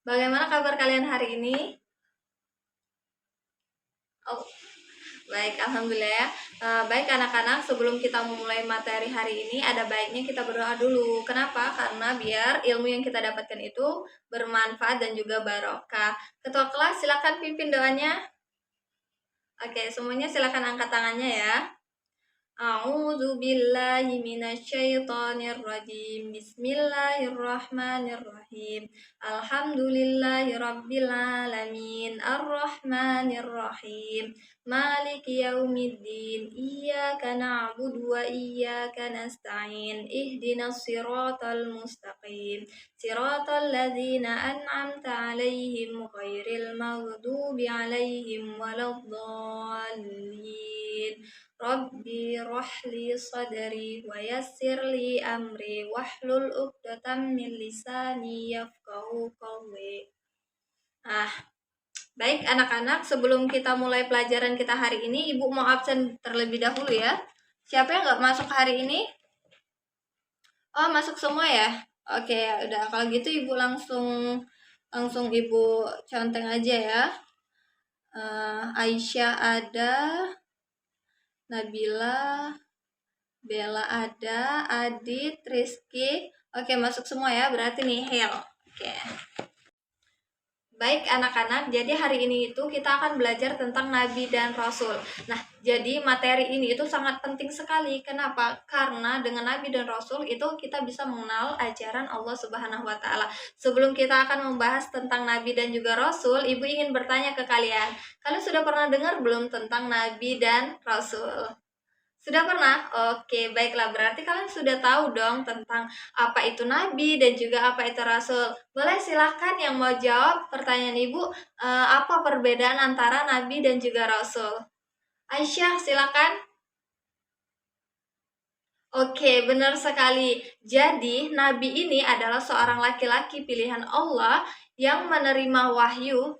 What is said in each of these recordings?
Bagaimana kabar kalian hari ini? Oh, baik, alhamdulillah ya. Baik anak-anak, sebelum kita memulai materi hari ini, ada baiknya kita berdoa dulu. Kenapa? Karena biar ilmu yang kita dapatkan itu bermanfaat dan juga barokah. Ketua kelas, silakan pimpin doanya. Oke, semuanya silakan angkat tangannya ya. A'udzu billahi minasyaitonir rajim. Bismillahirrahmanirrahim. Alhamdulillahirabbil alamin. Arrahmanirrahim. Maliki yaumiddin. Iyyaka na'budu wa iyyaka nasta'in. Ihdinas siratal mustaqim. Siratal ladzina an'amta 'alaihim ghairil maghdubi 'alaihim waladdallin. Rabbi rahli sadri wa yassirli amri wahlul 'uqdatam min lisani yafqahu qawli. Baik anak-anak, sebelum kita mulai pelajaran kita hari ini, Ibu mau absen terlebih dahulu ya. Siapa yang nggak masuk hari ini? Oh, masuk semua ya? Oke, ya udah kalau gitu Ibu langsung Ibu conteng aja ya. Aisyah ada, Nabila, Bella ada, Adit, Rizky. Oke, masuk semua ya. Berarti nih Hel. Oke. Baik anak-anak, jadi hari ini itu kita akan belajar tentang Nabi dan Rasul. Nah, jadi materi ini itu sangat penting sekali. Kenapa? Karena dengan Nabi dan Rasul itu kita bisa mengenal ajaran Allah Subhanahu wa Ta'ala. Sebelum kita akan membahas tentang Nabi dan juga Rasul, Ibu ingin bertanya ke kalian. Kalian sudah pernah dengar belum tentang Nabi dan Rasul? Sudah pernah? Oke, baiklah. Berarti kalian sudah tahu dong tentang apa itu Nabi dan juga apa itu Rasul. Boleh silahkan yang mau jawab pertanyaan Ibu, apa perbedaan antara Nabi dan juga Rasul? Aisyah, silakan. Oke, benar sekali. Jadi, Nabi ini adalah seorang laki-laki pilihan Allah yang menerima wahyu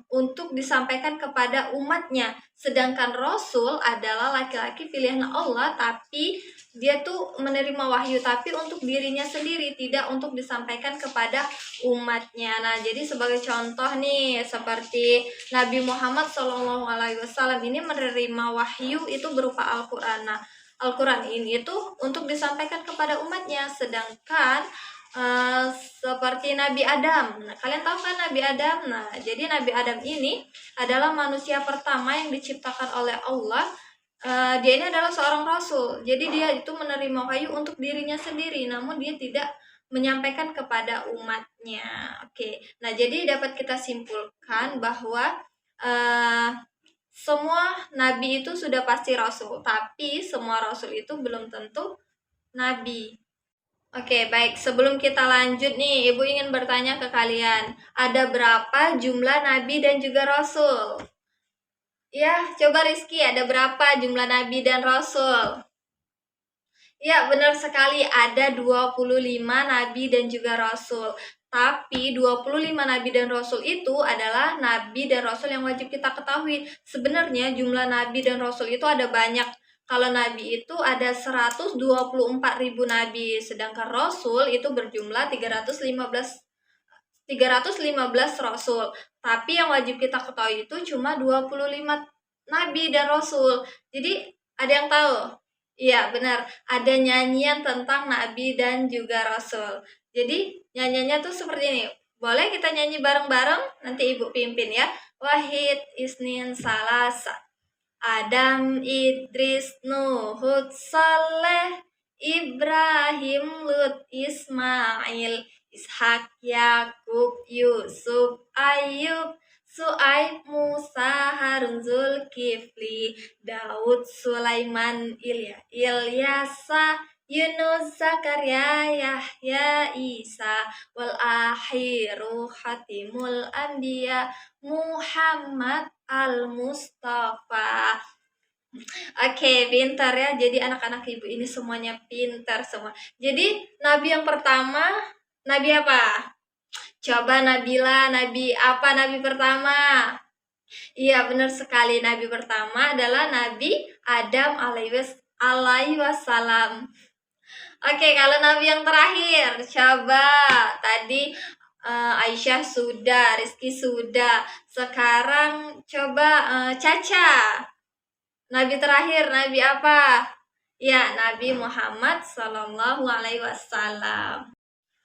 untuk disampaikan kepada umatnya. Sedangkan Rasul adalah laki-laki pilihan Allah, tapi dia tuh menerima wahyu, tapi untuk dirinya sendiri, tidak untuk disampaikan kepada umatnya. Nah, jadi sebagai contoh nih, seperti Nabi Muhammad SAW ini menerima wahyu itu berupa Al-Quran. Nah, Al-Quran ini itu untuk disampaikan kepada umatnya, sedangkan seperti Nabi Adam. Nah, kalian tahu kan Nabi Adam? Nah, jadi Nabi Adam ini adalah manusia pertama yang diciptakan oleh Allah. Dia ini adalah seorang rasul. Jadi dia itu menerima wahyu untuk dirinya sendiri, namun dia tidak menyampaikan kepada umatnya. Oke. Nah, jadi dapat kita simpulkan bahwa semua nabi itu sudah pasti rasul, tapi semua rasul itu belum tentu nabi. Oke, baik. Sebelum kita lanjut nih, Ibu ingin bertanya ke kalian, ada berapa jumlah nabi dan juga rasul? Ya, coba Rizky, ada berapa jumlah nabi dan rasul? Ya, benar sekali, ada 25 nabi dan juga rasul. Tapi 25 nabi dan rasul itu adalah nabi dan rasul yang wajib kita ketahui. Sebenarnya jumlah nabi dan rasul itu ada banyak. Kalau nabi itu ada 124.000 nabi, sedangkan rasul itu berjumlah 315 rasul. Tapi yang wajib kita ketahui itu cuma 25 nabi dan rasul. Jadi ada yang tahu? Iya, benar. Ada nyanyian tentang nabi dan juga rasul. Jadi nyanyiannya tuh seperti ini. Boleh kita nyanyi bareng-bareng? Nanti Ibu pimpin ya. Wahid, Isnin, Salasa. Adam, Idris, Nuh, Hud, Saleh, Ibrahim, Lut, Ismail, Ishak, Yakub, Yusuf, Ayub, Su'aib, Musa, Harun, Zulkifli, Daud, Sulaiman, Ilyasa, Yunus, Zakaria, Yahya, Isa, wal akhiru khatimul anbiya, Muhammad al-Mustafa. Oke, pintar ya. Jadi anak-anak Ibu ini semuanya pintar semua. Jadi nabi yang pertama, nabi apa? Coba Nabila, nabi apa nabi pertama? Iya, benar sekali. Nabi pertama adalah Nabi Adam alaihi wassalam. Oke, kalau nabi yang terakhir, coba tadi Aisyah sudah, Rizky sudah. Sekarang coba Caca. Nabi terakhir, Nabi apa? Ya, Nabi Muhammad Sallallahu Alaihi Wasallam.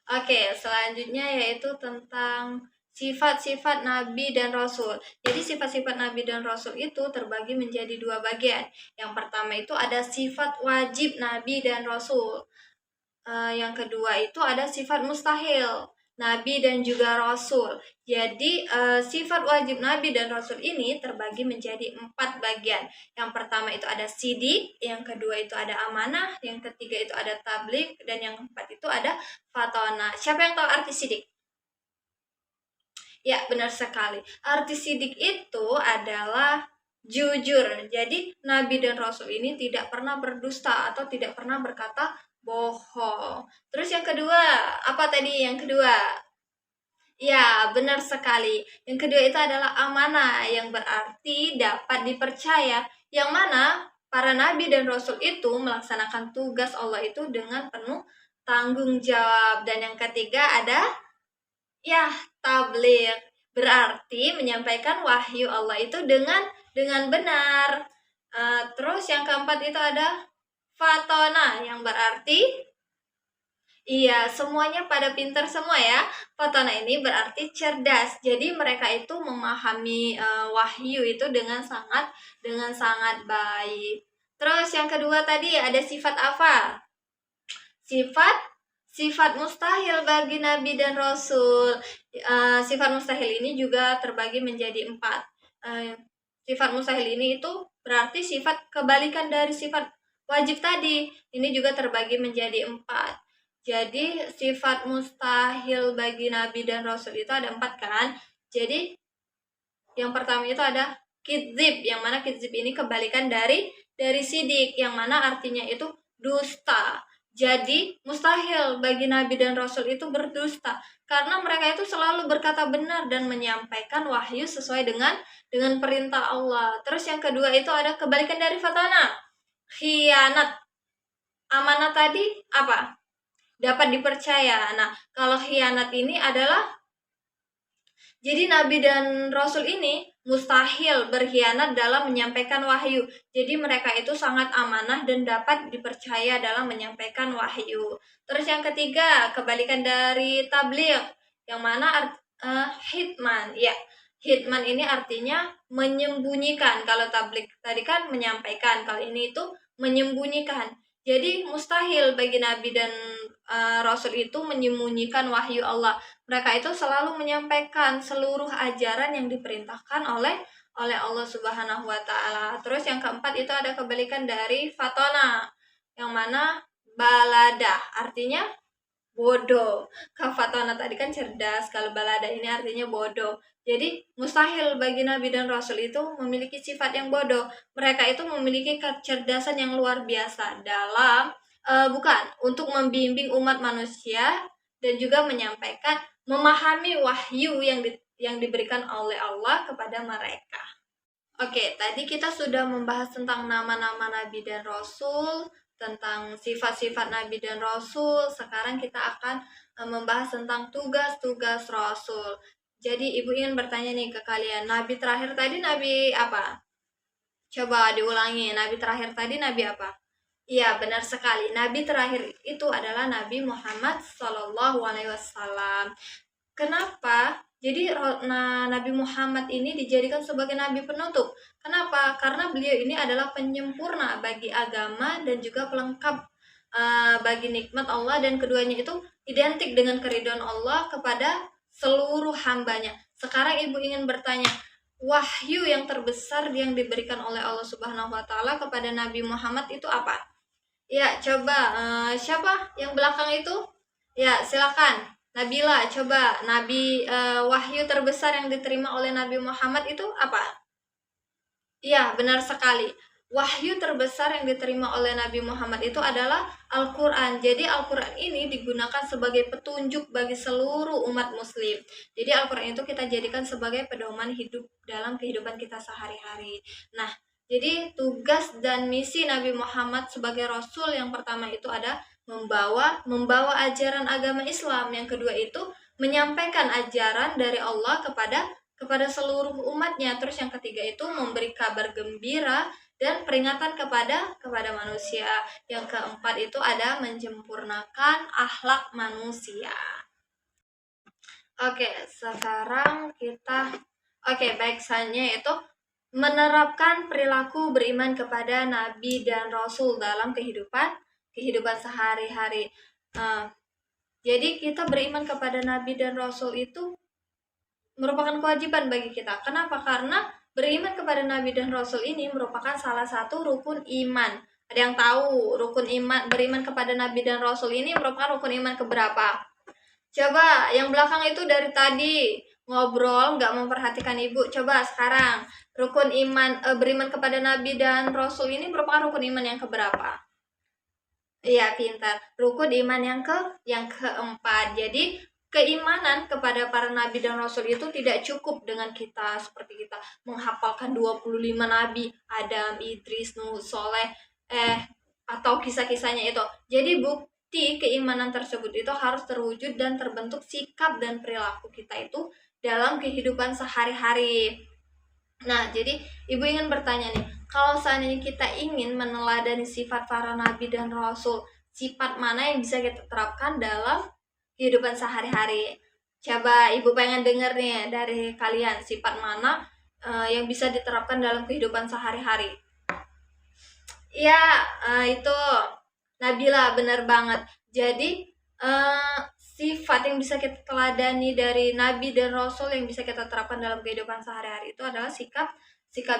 Oke, selanjutnya yaitu tentang sifat-sifat Nabi dan Rasul. Jadi sifat-sifat Nabi dan Rasul itu terbagi menjadi dua bagian. Yang pertama itu ada sifat wajib Nabi dan Rasul. Yang kedua itu ada sifat mustahil Nabi dan juga Rasul. Jadi sifat wajib Nabi dan Rasul ini terbagi menjadi 4 bagian. Yang pertama itu ada sidik, yang kedua itu ada amanah, yang ketiga itu ada tablik, dan yang keempat itu ada fatona. Siapa yang tahu arti sidik? Ya, benar sekali. Arti sidik itu adalah jujur. Jadi Nabi dan Rasul ini tidak pernah berdusta atau tidak pernah berkata bohong. Terus yang kedua, apa tadi yang kedua? Ya, benar sekali. Yang kedua itu adalah amanah, yang berarti dapat dipercaya. Yang mana para nabi dan rasul itu melaksanakan tugas Allah itu dengan penuh tanggung jawab. Dan yang ketiga ada ya tabligh, berarti menyampaikan wahyu Allah itu dengan benar. Terus yang keempat itu ada fatona, yang berarti iya, semuanya pada pintar semua ya. Fatona ini berarti cerdas. Jadi mereka itu memahami wahyu itu dengan sangat baik. Terus yang kedua tadi ada sifat apa? Sifat sifat mustahil bagi nabi dan rasul. Sifat mustahil ini juga terbagi menjadi 4. Sifat mustahil ini itu berarti sifat kebalikan dari sifat wajib tadi. Ini juga terbagi menjadi 4. Jadi sifat mustahil bagi nabi dan rasul itu ada 4 kan. Jadi yang pertama itu ada kidzib, yang mana kidzib ini kebalikan dari sidik, yang mana artinya itu dusta. Jadi mustahil bagi nabi dan rasul itu berdusta, karena mereka itu selalu berkata benar dan menyampaikan wahyu sesuai dengan perintah Allah. Terus yang kedua itu ada kebalikan dari fatana, khianat. Amanah tadi apa? Dapat dipercaya. Nah, kalau khianat ini adalah jadi nabi dan rasul ini mustahil berkhianat dalam menyampaikan wahyu. Jadi mereka itu sangat amanah dan dapat dipercaya dalam menyampaikan wahyu. Terus yang ketiga, kebalikan dari tabligh, yang mana hitman. Ya, hitman ini artinya menyembunyikan. Kalau tabligh tadi kan menyampaikan, kalau ini itu menyembunyikan. Jadi mustahil bagi nabi dan rasul itu menyembunyikan wahyu Allah. Mereka itu selalu menyampaikan seluruh ajaran yang diperintahkan oleh Allah Subhanahu wa taala. Terus yang keempat itu ada kebalikan dari fatona, yang mana balada artinya bodoh. Kalau fatona tadi kan cerdas, kalau balada ini artinya bodoh. Jadi mustahil bagi nabi dan rasul itu memiliki sifat yang bodoh. Mereka itu memiliki kecerdasan yang luar biasa dalam bukan untuk membimbing umat manusia dan juga menyampaikan, memahami wahyu yang diberikan oleh Allah kepada mereka. Oke, tadi kita sudah membahas tentang nama-nama nabi dan rasul, tentang sifat-sifat nabi dan rasul. Sekarang kita akan membahas tentang tugas-tugas rasul. Jadi ibu ingin bertanya nih ke kalian, nabi terakhir tadi nabi apa? Coba diulangi, nabi terakhir tadi nabi apa? Iya, benar sekali. Nabi terakhir itu adalah Nabi Muhammad Shallallahu Alaihi Wasallam. Kenapa? Jadi Nabi Muhammad ini dijadikan sebagai Nabi penutup. Kenapa? Karena beliau ini adalah penyempurna bagi agama dan juga pelengkap bagi nikmat Allah, dan keduanya itu identik dengan keridhaan Allah kepada seluruh hambanya. Sekarang ibu ingin bertanya, wahyu yang terbesar yang diberikan oleh Allah Subhanahu Wa Taala kepada Nabi Muhammad itu apa? Ya, coba siapa yang belakang itu? Ya, silakan. Nabila, coba wahyu terbesar yang diterima oleh Nabi Muhammad itu apa? Iya, benar sekali. Wahyu terbesar yang diterima oleh Nabi Muhammad itu adalah Al-Quran. Jadi Al-Quran ini digunakan sebagai petunjuk bagi seluruh umat muslim. Jadi Al-Quran itu kita jadikan sebagai pedoman hidup dalam kehidupan kita sehari-hari. Nah, jadi tugas dan misi Nabi Muhammad sebagai Rasul yang pertama itu ada membawa ajaran agama Islam. Yang kedua itu menyampaikan ajaran dari Allah kepada seluruh umatnya. Terus yang ketiga itu memberi kabar gembira dan peringatan kepada manusia. Yang keempat itu ada menyempurnakan akhlak manusia. Oke, sekarang kita baik, selanjutnya itu menerapkan perilaku beriman kepada nabi dan rasul dalam kehidupan sehari-hari. Jadi kita beriman kepada nabi dan rasul itu merupakan kewajiban bagi kita. Kenapa? Karena beriman kepada nabi dan rasul ini merupakan salah satu rukun iman. Ada yang tahu rukun iman beriman kepada nabi dan rasul ini merupakan rukun iman keberapa? Coba yang belakang itu dari tadi ngobrol nggak memperhatikan ibu. Coba sekarang rukun iman beriman kepada nabi dan rasul ini merupakan rukun iman yang keberapa? Iya, pintar. Rukun iman yang keempat. Jadi keimanan kepada para nabi dan rasul itu tidak cukup dengan kita seperti kita menghafalkan 25 nabi, Adam, Idris, Nuh, Soleh, atau kisah-kisahnya itu. Jadi bukti keimanan tersebut itu harus terwujud dan terbentuk sikap dan perilaku kita itu dalam kehidupan sehari-hari. Nah, jadi ibu ingin bertanya nih, kalau seandainya kita ingin meneladani sifat para nabi dan rasul, sifat mana yang bisa kita terapkan dalam kehidupan sehari-hari? Coba ibu pengen denger nih dari kalian, sifat mana yang bisa diterapkan dalam kehidupan sehari-hari? Iya, itu Nabila, benar banget. Jadi sifat yang bisa kita teladani dari nabi dan rasul yang bisa kita terapkan dalam kehidupan sehari-hari itu adalah sikap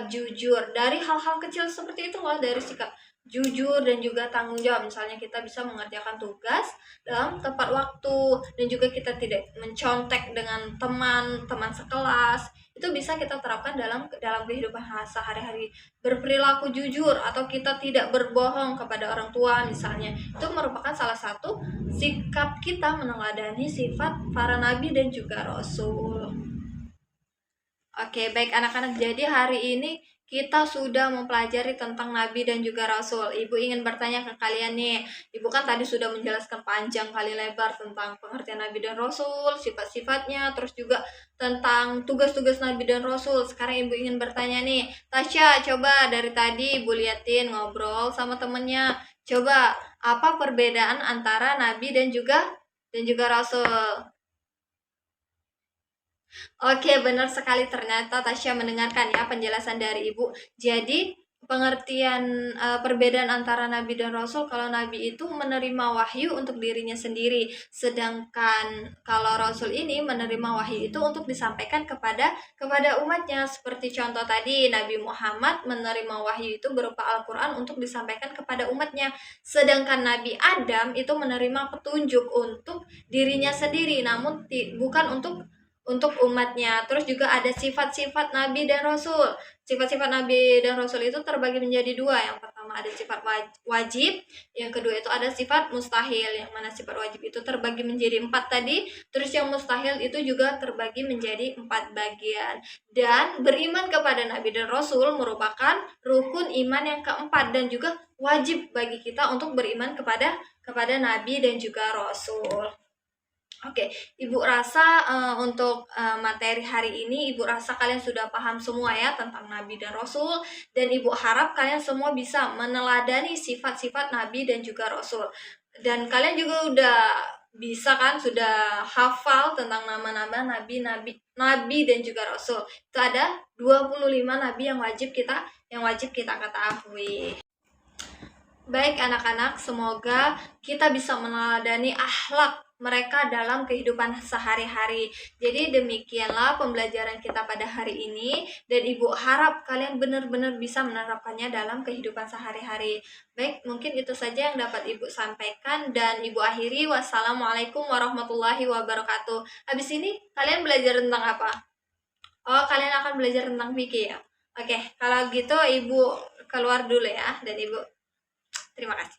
jujur. Dari hal-hal kecil seperti itu loh, dari sikap jujur dan juga tanggung jawab. Misalnya kita bisa mengerjakan tugas dalam tepat waktu dan juga kita tidak mencontek dengan teman sekelas. Itu bisa kita terapkan dalam kehidupan sehari-hari. Berperilaku jujur atau kita tidak berbohong kepada orang tua misalnya, itu merupakan salah satu sikap kita meneladani sifat para nabi dan juga rasul. Oke, baik anak-anak, jadi hari ini kita sudah mempelajari tentang nabi dan juga rasul. Ibu ingin bertanya ke kalian nih. Ibu kan tadi sudah menjelaskan panjang kali lebar tentang pengertian nabi dan rasul, sifat-sifatnya, terus juga tentang tugas-tugas nabi dan rasul. Sekarang ibu ingin bertanya nih, Tasya, coba dari tadi ibu liatin ngobrol sama temennya. Coba apa perbedaan antara nabi dan juga rasul? Oke, benar sekali, ternyata Tasya mendengarkan ya penjelasan dari Ibu. Jadi, pengertian perbedaan antara nabi dan rasul, kalau nabi itu menerima wahyu untuk dirinya sendiri, sedangkan kalau rasul ini menerima wahyu itu untuk disampaikan kepada umatnya. Seperti contoh tadi, Nabi Muhammad menerima wahyu itu berupa Al-Qur'an untuk disampaikan kepada umatnya, sedangkan Nabi Adam itu menerima petunjuk untuk dirinya sendiri, namun bukan untuk umatnya. Terus juga ada sifat-sifat nabi dan rasul. Sifat-sifat nabi dan rasul itu terbagi menjadi dua. Yang pertama ada sifat wajib, yang kedua itu ada sifat mustahil. Yang mana sifat wajib itu terbagi menjadi 4 tadi, terus yang mustahil itu juga terbagi menjadi 4 bagian. Dan beriman kepada nabi dan rasul merupakan rukun iman yang keempat dan juga wajib bagi kita untuk beriman kepada nabi dan juga rasul. Oke, Ibu rasa untuk materi hari ini, Ibu rasa kalian sudah paham semua ya tentang Nabi dan Rasul, dan Ibu harap kalian semua bisa meneladani sifat-sifat Nabi dan juga Rasul. Dan kalian juga udah bisa kan, sudah hafal tentang nama-nama Nabi dan juga Rasul. Itu ada 25 Nabi yang wajib kita ketahui. Baik anak-anak, semoga kita bisa meneladani akhlak mereka dalam kehidupan sehari-hari. Jadi demikianlah pembelajaran kita pada hari ini, dan Ibu harap kalian benar-benar bisa menerapkannya dalam kehidupan sehari-hari. Baik, mungkin itu saja yang dapat Ibu sampaikan, dan Ibu akhiri. Wassalamualaikum warahmatullahi wabarakatuh. Habis ini kalian belajar tentang apa? Oh, kalian akan belajar tentang fikih ya? Oke, kalau gitu Ibu keluar dulu ya, dan Ibu terima kasih.